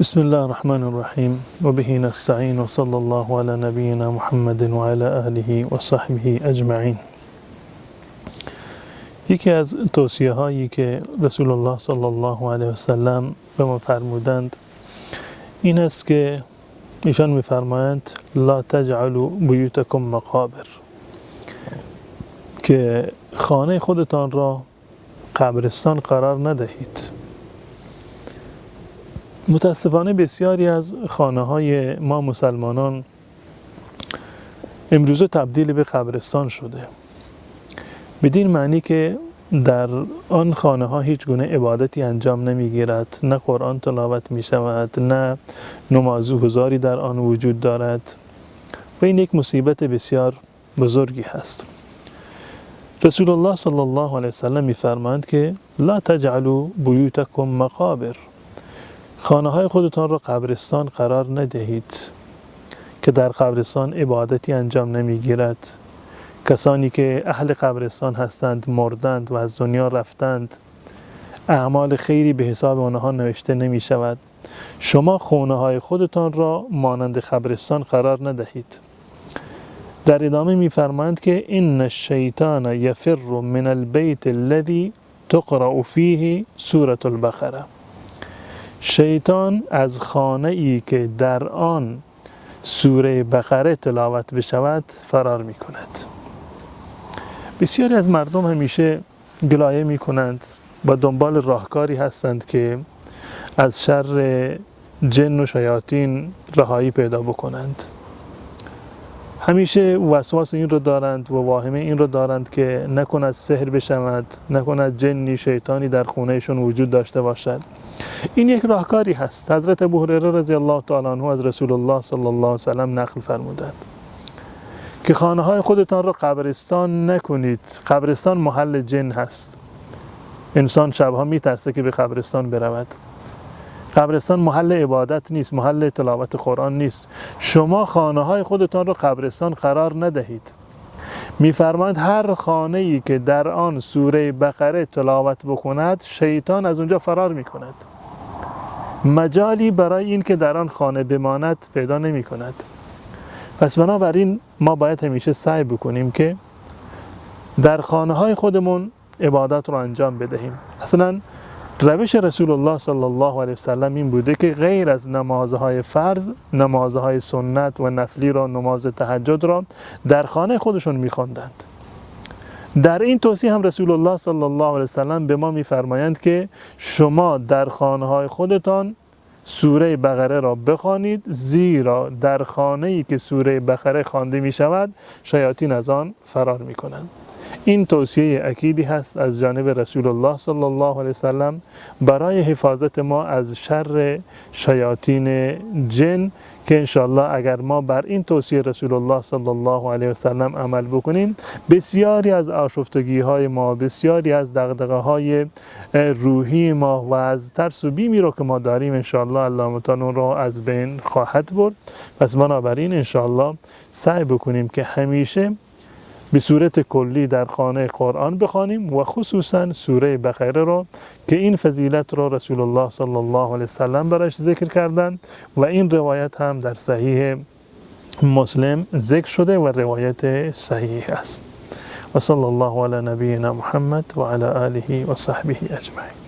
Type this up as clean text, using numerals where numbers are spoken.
بسم الله الرحمن الرحیم و به نستعین و صلی الله علی نبینا محمد و علی آله و صحبه اجمعین. یکی از توصیه هایی که رسول الله صلی الله علیه و سلم به ما فرمودند این است که ایشان می‌فرمایند لا تجعلوا بیوتکم مقابر، که خانه خودتان را قبرستان قرار ندهید. متاسفانه بسیاری از خانه های ما مسلمانان امروزه تبدیل به قبرستان شده، بدین معنی که در آن خانه ها هیچ گونه عبادتی انجام نمی گیرد، نه قرآن تلاوت می شود، نه نماز گزاری در آن وجود دارد و این یک مصیبت بسیار بزرگی هست. رسول الله صلی الله علیه وسلم می فرمایند که لا تجعلوا بیوتکم مقابر، خانه های خودتان را قبرستان قرار ندهید، که در قبرستان عبادتی انجام نمی گیرد. کسانی که اهل قبرستان هستند مردند و از دنیا رفتند، اعمال خیری به حساب آنها نوشته نمی شود. شما خانه های خودتان را مانند قبرستان قرار ندهید. در ادامه می فرمایند که ان الشیطان یفر من البیت الذی تقرأ فیه سورة البقره، شیطان از خانه ای که در آن سوره بقره تلاوت بشود فرار می کند. بسیاری از مردم همیشه گلایه می کنند و دنبال راهکاری هستند که از شر جن و شیاطین رهایی پیدا بکنند. همیشه وسواس این رو دارند و واهمه این رو دارند که نکند سحر بشود، نکند جنی شیطانی در خونهشون وجود داشته باشد. این یک راهکاری هست. حضرت ابو هریره رضی الله تعالی عنه از رسول الله صلی الله علیه و سلم نقل فرمودند که خانه های خودتان را قبرستان نکنید. قبرستان محل جن هست. انسان شبها میترسه که به قبرستان برود. قبرستان محل عبادت نیست، محل تلاوت قرآن نیست. شما خانه های خودتان را قبرستان قرار ندهید. میفرمایند هر خانه ای که در آن سوره بقره تلاوت بکند شیطان از اونجا فرار میکند. مجالی برای این که در آن خانه بماند پیدا نمی کند. پس بنابراین ما باید همیشه سعی بکنیم که در خانه های خودمون عبادت رو انجام بدهیم. اصلا روش رسول الله صلی الله علیه وسلم این بوده که غیر از نمازهای فرض، نمازهای سنت و نفلی را، نماز تهجد را در خانه خودشون می‌خواندند. در این توصیه هم رسول الله صلی الله علیه وسلم به ما می‌فرمایند که شما در خانه‌های خودتان سوره بقره را بخوانید، زیرا در خانه‌ای که سوره بقره خوانده می‌شود شیاطین از آن فرار می‌کنند. این توصیه اکیدی هست از جانب رسول الله صلی الله علیه وسلم برای حفاظت ما از شر شیاطین جن، که انشاءالله اگر ما بر این توصیه رسول الله صلی الله علیه وسلم عمل بکنیم بسیاری از آشفتگی های ما، بسیاری از دغدغه های روحی ما و از ترس و بیمی رو که ما داریم انشاءالله الله متعال اون رو از بین خواهد برد. پس بنابراین انشاءالله سعی بکنیم که همیشه به صورت کلی در خانه قرآن بخوانیم و خصوصا سوره بقره را که این فضیلت را رسول الله صلی الله علیه وسلم برایش ذکر کردند و این روایت هم در صحیح مسلم ذکر شده و روایت صحیح است. و صلی الله علی نبینا محمد و علی آله و صحبه اجمعین.